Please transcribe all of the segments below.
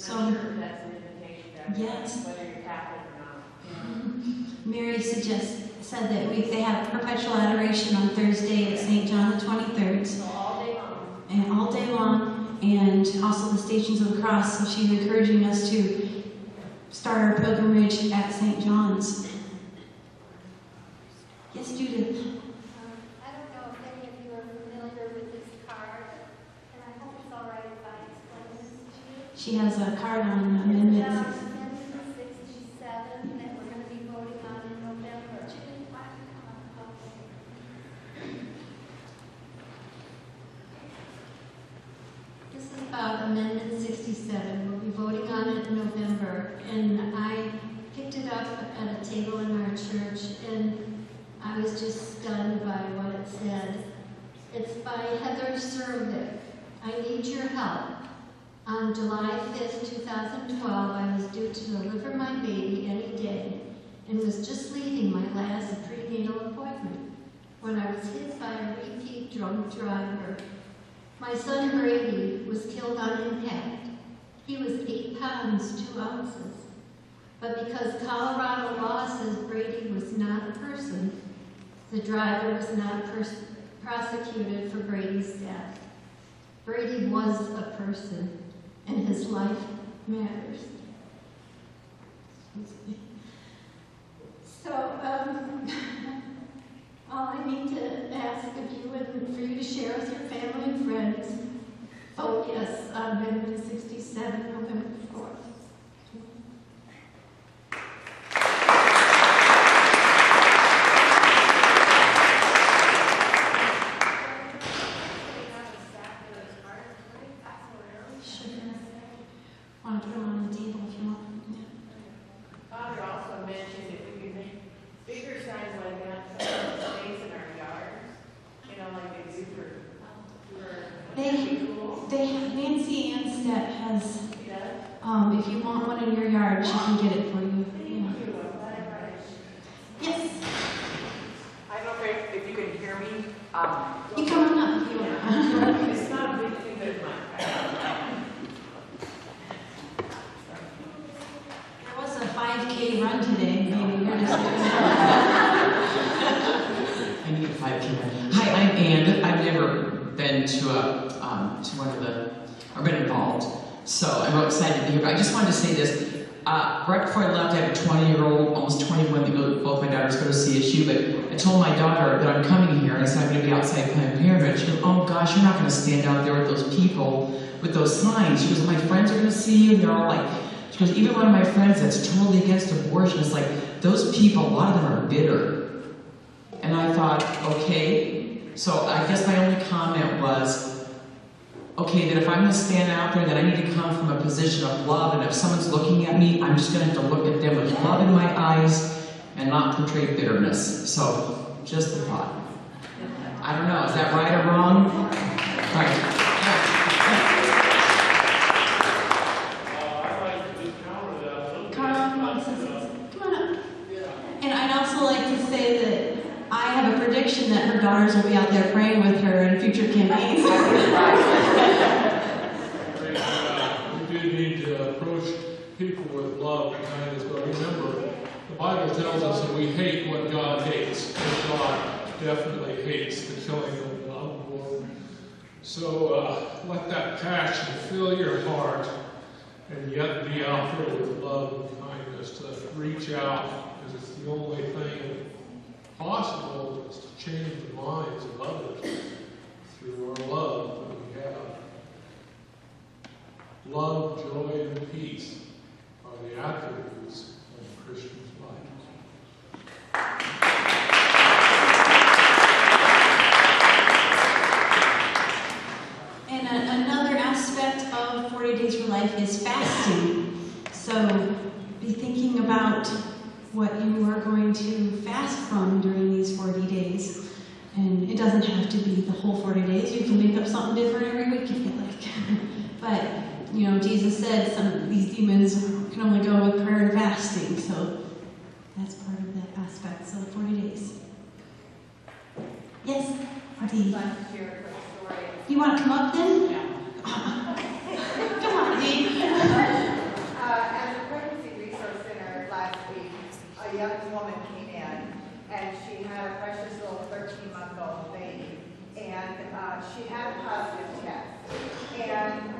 So I'm sure that's an invitation to yes. whether you're Catholic or not. Mary said that they have perpetual adoration on Thursday at St. John the 23rd. So all day long. And all day long, and also the Stations of the Cross. So she's encouraging us to start our pilgrimage at St. John's. Yes, Judith? I don't know if any of you are familiar with this card, and I hope it's all right if I explain this to you. She has a card on It's Amendment about 6. Amendment 67 that we're going to be voting on in November. This is about Amendment 67. We'll be voting on it in November, and I picked it up at a table in our church, and I was just stunned by what it said. It's by Heather Servick. I need your help. On July 5th, 2012, I was due to deliver my baby any day and was just leaving my last prenatal appointment when I was hit by a repeat drunk driver. My son Brady was killed on impact. He was 8 pounds, 2 ounces. But because Colorado law says Brady was not a person, the driver was not prosecuted for Brady's death. Brady was a person, and his life matters. So, all I need to ask of you and for you to share with your family and friends, vote yes on Amendment 67, November 4th. Want to put them on the table if you want. Yeah. Father also mentioned if we could make bigger signs like that, space in our yards, like they do for They have, Nancy Anstead has, Yeah. if you want one in your yard, she can get it for you. Yeah. Yes, I don't know if you can hear me. you come on up if you want. It's not a big thing, but it's mine. There was a 5K run today, maybe you're just I need a 5K run. Hi, I'm Ann. I've never been to one of the, or been involved, so I'm real excited to be here. But I just wanted to say this. Right before I left, I have a 20-year-old, almost 21, both my daughters go to CSU, but I told my daughter that I'm coming here, and I said I'm going to be outside Planned Parenthood. She goes, oh gosh, you're not going to stand out there with those people, with those signs. She goes, my friends are going to see you, and they're all like, she goes, even one of my friends that's totally against abortion, it's like, those people, a lot of them are bitter. And I thought, okay, so I guess my only comment was, okay, that if I'm going to stand out there, that I need to come from a position of love, and if someone's looking at me, I'm just going to have to look at them with love in my eyes and not portray bitterness. So, just the thought. I don't know, is that right or wrong? Right. Come on up. And I'd also like to say that I have a prediction that her daughters will be out there praying with her in future campaigns. We do need to approach people with love and kindness, but remember, the Bible tells us that we hate what God hates, and God definitely hates the killing of the unborn. So let that passion fill your heart, and yet be out there with love and kindness to reach out, because it's the only thing possible is to change the minds of others through our love that we have. Love, joy, and peace are the attributes of a Christian's life. And another aspect of 40 Days for Life is fasting. So be thinking about what you are going to fast from during these 40 days. And it doesn't have to be the whole 40 days. You can make up something different every week if you like. But, Jesus said some of these demons can only go with prayer and fasting. So that's part of that aspect. So 40 days. Yes, Dee. You want to come up then? Yeah. Come on, Dee. she had a positive test. And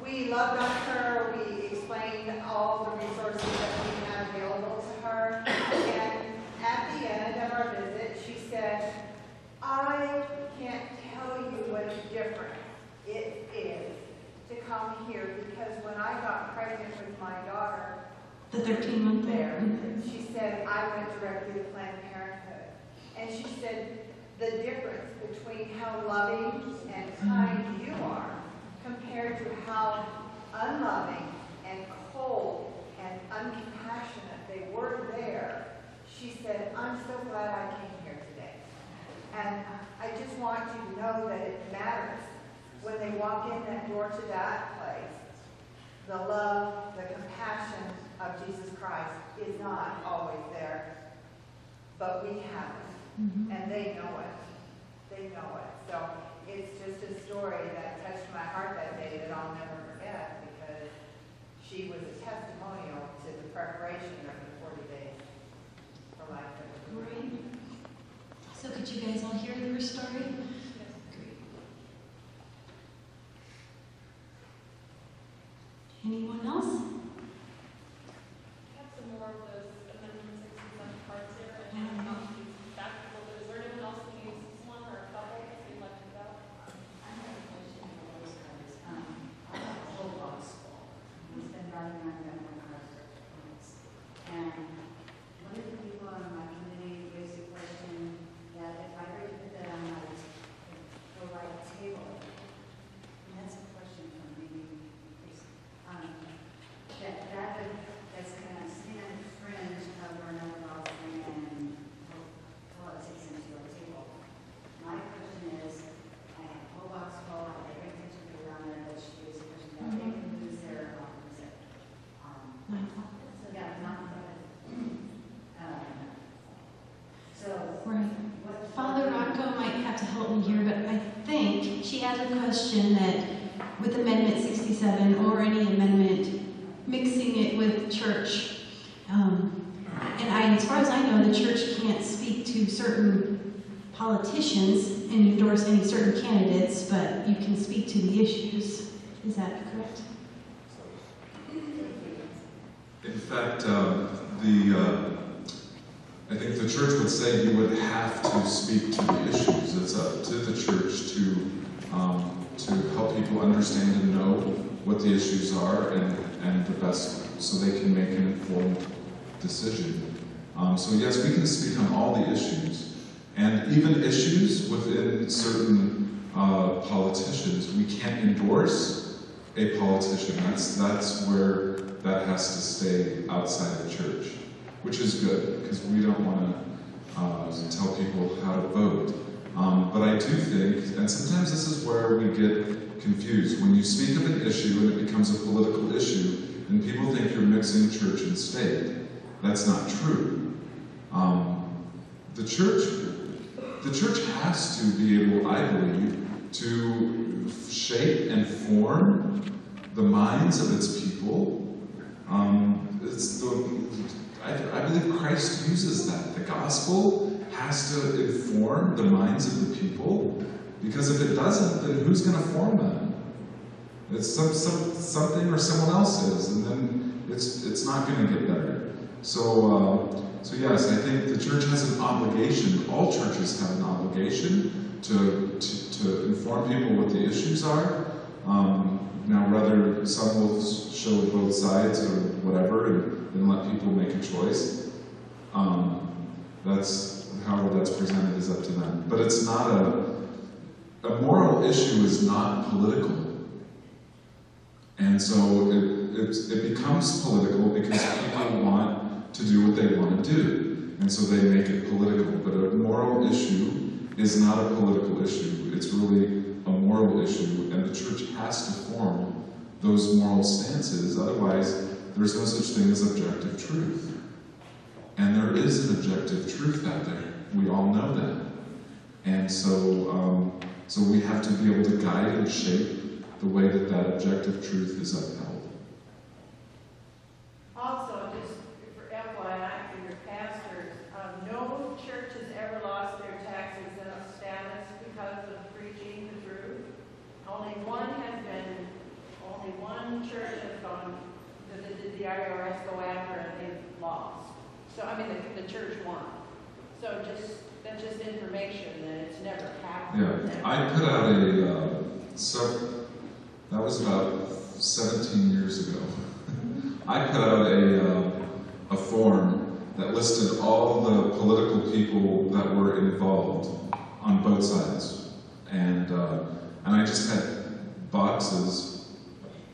we loved on her, we explained all the resources that we had available to her. And at the end of our visit, she said, I can't tell you what a difference it is to come here, because when I got pregnant with my daughter, The 13-month there, she said, I went directly to Planned Parenthood. And she said, the difference between how loving and kind you are compared to how unloving and cold and uncompassionate they were there, she said, I'm so glad I came here today. And I just want you to know that it matters when they walk in that door to that place. The love, the compassion of Jesus Christ is not always there, but we have it, and they know it. They know it. So it's just a story that touched my heart that day that I'll never forget, because she was a testimonial to the preparation of the 40 days for life. Great. So could you guys all hear her story? Great. Anyone else? Have some more of those Amendment 67 parts here, and not to be tactical, but is there anyone else who uses one or a couple that you'd like to go? I have a question for those guys. Whole gospel. He's been running on that one points. And one of the people in my community raised a question that if I were to put that on the right table, and that's a question for me, that's kind of stand fringe of our no and politics into your table. My question is, I have a whole box full, I have every picture around there, but she is a person that they can lose their, so yeah, not, so. Right. What Father Rocco might have to help me here, but I think she has a question that with Amendment 67 or any amendment, mixing it with church. And as far as I know, the church can't speak to certain politicians and endorse any certain candidates, but you can speak to the issues. Is that correct? In fact, I think the church would say you would have to speak to the issues. It's up to the church to help people understand and know what the issues are and the best, so they can make an informed decision. So yes, we can speak on all the issues, and even issues within certain politicians. We can't endorse a politician. That's where that has to stay outside the church, which is good, because we don't want to tell people how to vote. But I do think, and sometimes this is where we get confused, when you speak of an issue and it becomes a political issue, and people think you're mixing church and state. That's not true. The church has to be able, I believe, to shape and form the minds of its people. I believe Christ uses that. The gospel has to inform the minds of the people, because if it doesn't, then who's going to form them? It's something or someone else is, and then it's not going to get better. So yes, I think the church has an obligation. All churches have an obligation to inform people what the issues are. Now, whether some will show both sides or whatever, and let people make a choice. However that's presented is up to them. But it's not a moral issue is not political. And so it becomes political because people want to do what they want to do. And so they make it political. But a moral issue is not a political issue. It's really a moral issue, and the church has to form those moral stances. Otherwise, there's no such thing as objective truth. And there is an objective truth out there. We all know that. And so we have to be able to guide and shape the way that objective truth is upheld. Also, just for FYI, for your pastors, no church has ever lost their tax exempt status because of preaching the truth. the IRS go after and they've lost. So, I mean, the church won. So that's just information that it's never happened. Yeah, I put out that was about 17 years ago. I put out a form that listed all the political people that were involved on both sides. And I just had boxes,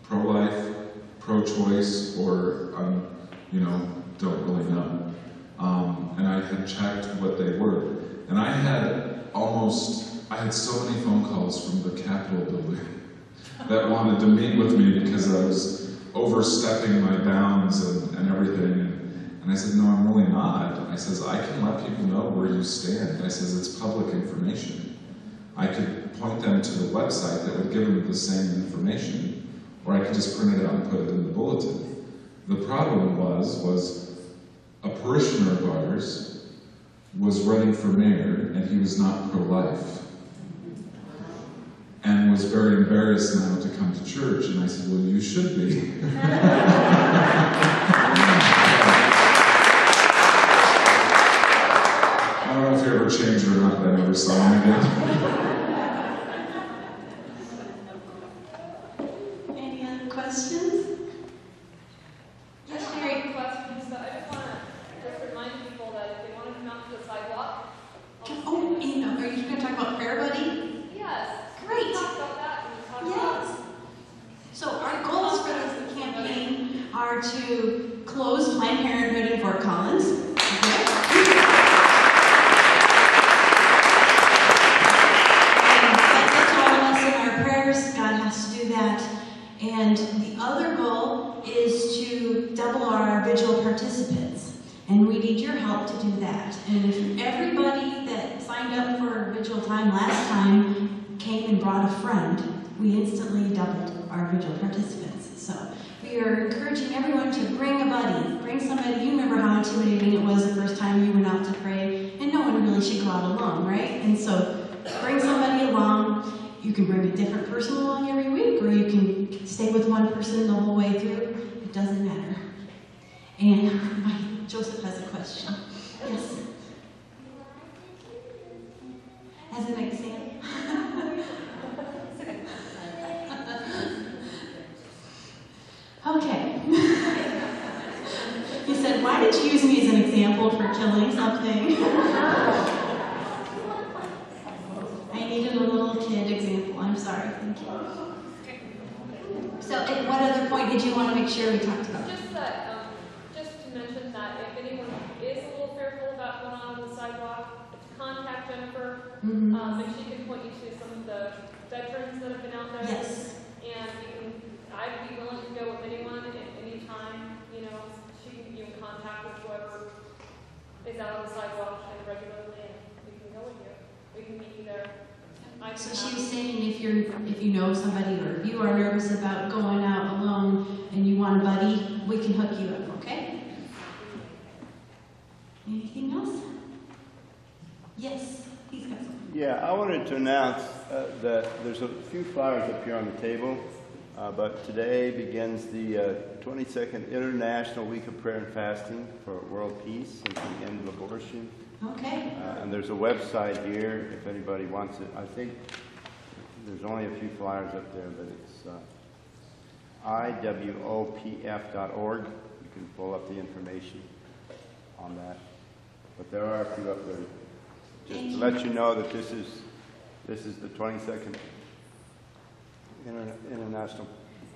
pro-life, pro-choice, or, don't really know. And I had checked what they were. And I had so many phone calls from the Capitol building that wanted to meet with me because I was overstepping my bounds and everything. And I said, no, I'm really not. I says, I can let people know where you stand. I says, it's public information. I could point them to the website that would give them the same information, or I could just print it out and put it in the bulletin. The problem was a parishioner of ours was running for mayor, and he was not pro-life, and was very embarrassed now to come to church. And I said, well, you should be. I don't know if he ever changed or not, but I never saw him again. Any other questions? Yes, Sherry. Questions, so I just want to just remind people that if they want to come out to the sidewalk. Oh, are you going to talk about Prayer Buddy? Yes. Great. We talked about that and we talked Yes. So our goals for this campaign are to close Planned Parenthood in Fort Collins. Okay. That's all of us in our prayers. God has to do that. And the other goal is to double our vigil participants. And we need your help to do that. And if everybody that signed up for vigil time last time came and brought a friend, we instantly doubled our vigil participants. So we are encouraging everyone to bring a buddy, bring somebody. You remember how intimidating it was the first time you went out to pray, and no one really should go out alone, right? And so bring somebody along. You can bring a different person along every week, or you can stay with one person the whole way through. It doesn't matter. And Joseph has a question. Yes. As an example. Okay. He said, why did you use me as an example for killing something? I needed a little kid example. I'm sorry. Thank you. So at what other point did you want to make sure we talked about? Just that, just to mention that if anyone is a little fearful about going on the sidewalk, contact Jennifer, and she can point you to some of the veterans that have been out there. Yes. And I'd be willing to go with anyone at any time. She can be in contact with whoever is out on the sidewalk and regularly, and we can go with you. We can meet you there. So she was saying if you know somebody or if you are nervous about going out alone and you want a buddy, we can hook you up, okay? Anything else? Yes, he's got something. Yeah, I wanted to announce that there's a few flyers up here on the table, but today begins the 22nd International Week of Prayer and Fasting for World Peace and the End of Abortion. Okay. And there's a website here if anybody wants it. I think there's only a few flyers up there, but it's iwopf.org. You can pull up the information on that. But there are a few up there. Just to let you know that this is the 22nd International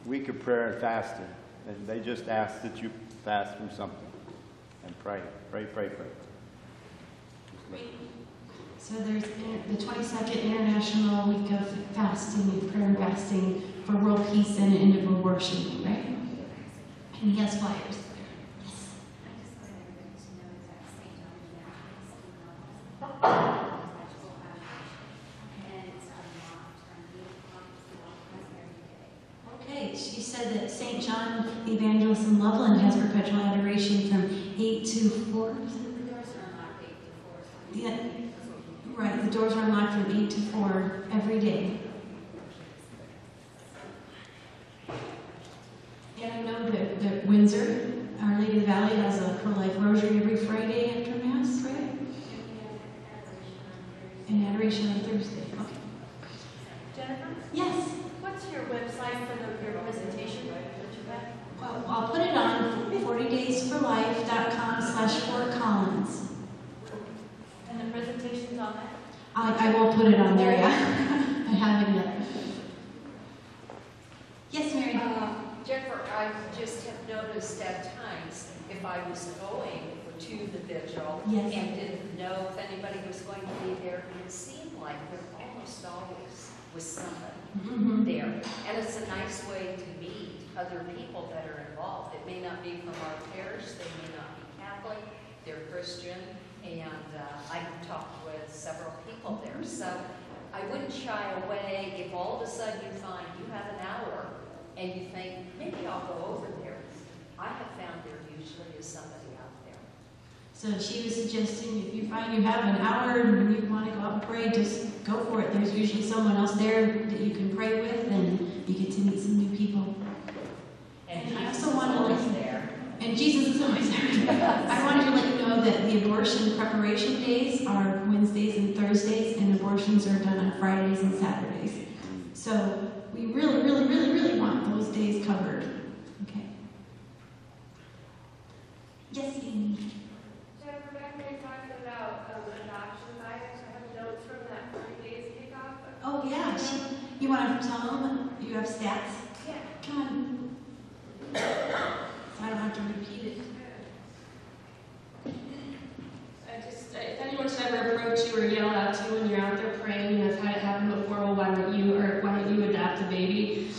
Week of Prayer and Fasting. And they just ask that you fast from something and pray. Pray. Great. So there's the 22nd International Week of Fasting and Prayer and Fasting for World Peace and End of Abortion, right? And he has flyers. Yes. Okay, she said that St. John the Evangelist in Loveland has perpetual adoration from 8 to 4. Yeah, right. The doors are unlocked from 8 to 4 every day. And I know that the Windsor, Our Lady of the Valley has a pro-life rosary every Friday after Mass, right? And adoration on Thursday. Okay. Jennifer, Yes. what's your website for your presentation that you have? Well, I'll put it on 40daysforlife.com/Fort Collins. And the presentation's on that? I will put it on there, yeah. I haven't yet. Yes, Mary? Jennifer, I just have noticed at times, if I was going to the vigil Yes. and didn't know if anybody was going to be there, it seemed like there almost always was somebody Mm-hmm. there. And it's a nice way to meet other people that are involved. It may not be from our parish, they may not be Catholic, they're Christian, and I talked with several people there. So I wouldn't shy away if all of a sudden you find you have an hour and you think, maybe I'll go over there. I have found there usually is somebody out there. So she was suggesting if you find you have an hour and you want to go out and pray, just go for it. There's usually someone else there that you can pray with, and you get to meet some new people. And I Jesus also is want to always let there. And Jesus is always there. I wanted to let you know that the abortion preparation days are Wednesdays and Thursdays, and abortions are done on Fridays and Saturdays. So we really, really, really, really want those days covered. Okay. Yes, Amy. Jennifer, back when you talked about adoption buyers, I have notes from that 40 days kickoff. Oh, yeah. You want to tell them you have stats? Yeah. Come on. So I don't have to repeat it. If anyone should ever approach you or yell out to you when you're out there praying, and I've had it happen before, well, why don't you adopt a baby?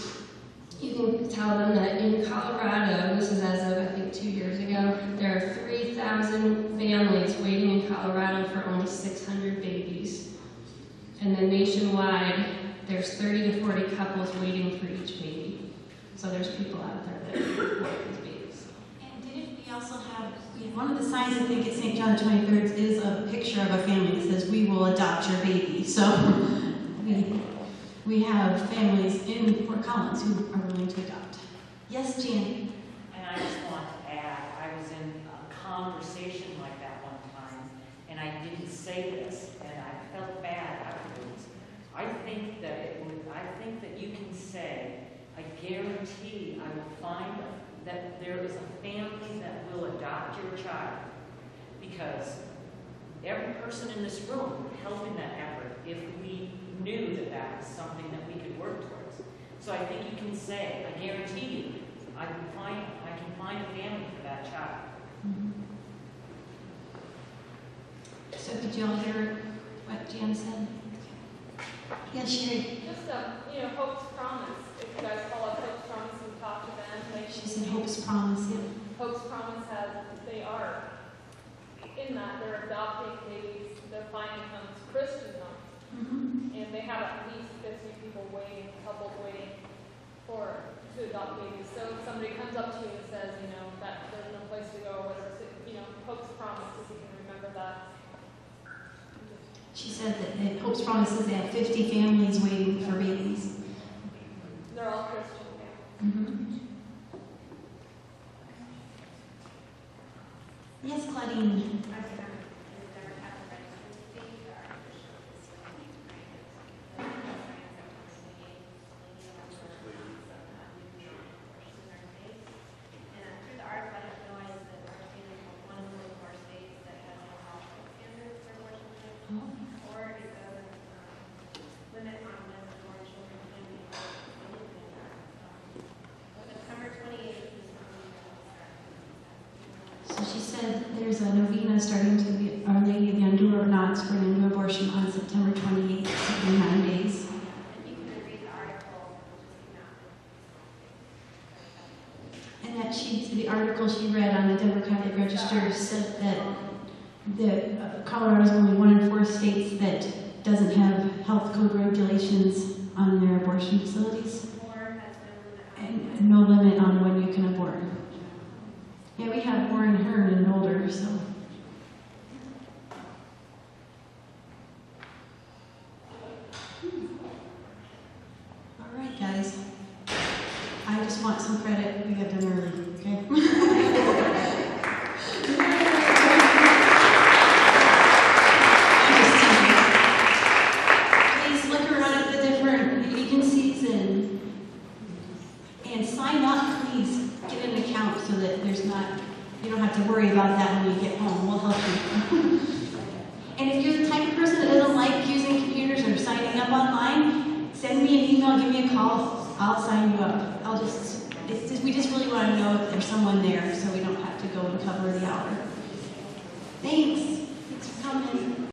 You can tell them that in Colorado, this is as of I think 2 years ago, there are 3,000 families waiting in Colorado for only 600 babies. And then nationwide, there's 30 to 40 couples waiting for each baby. So there's people out there that want these babies. And didn't we also have, one of the signs I think at St. John the 23rd is a picture of a family that says, "We will adopt your baby." So we have families in Fort Collins who are willing to adopt. Yes, Jan? And I just want to add, I was in a conversation like that one time, and I didn't say this, and I felt bad afterwards. I think that you can say, I guarantee I will find that there is a family that will adopt your child, because every person in this room would help in that effort if we knew that that was something that we could work towards. So I think you can say, I guarantee you, I can find a family for that child. So did you all hear what Jan said? Yes, Sherry? Just, Hope's Promise. If you guys call up Hope's Promise and talk to them, She said Hope's Promise, yeah. Hope's Promise they are, in that they're adopting babies, they're finding homes, Christian homes. Mm-hmm. And they have at least 50 people waiting, couples waiting to adopt babies. So if somebody comes up to you and says, that there's no place to go or whatever, so, Hope's Promise, if you can remember that. She said that at Hope's Promise says they have 50 families waiting for babies. They're all Christian. Mm-hmm. Yes, Claudine. So she said there's a novena starting to be Our Lady of the Endure Knots for an end to abortion on September 28th, in 9 days. And that the article she read on the Denver Catholic Register said that Colorado is only 1 in 4 states that doesn't have health code regulations on their abortion facilities. And no limit on when you can abort. Yeah, we have Warren Hearn in Boulder, so. All right, guys. I just want some credit, we got done early, okay? Please look around at the different agencies and sign up, please. Get an account so that you don't have to worry about that when you get home. We'll help you. And if you're the type of person that doesn't like using computers or signing up online, send me an email, give me a call. I'll sign you up. We just really want to know if there's someone there so we don't have to go and cover the hour. Thanks. Thanks for coming.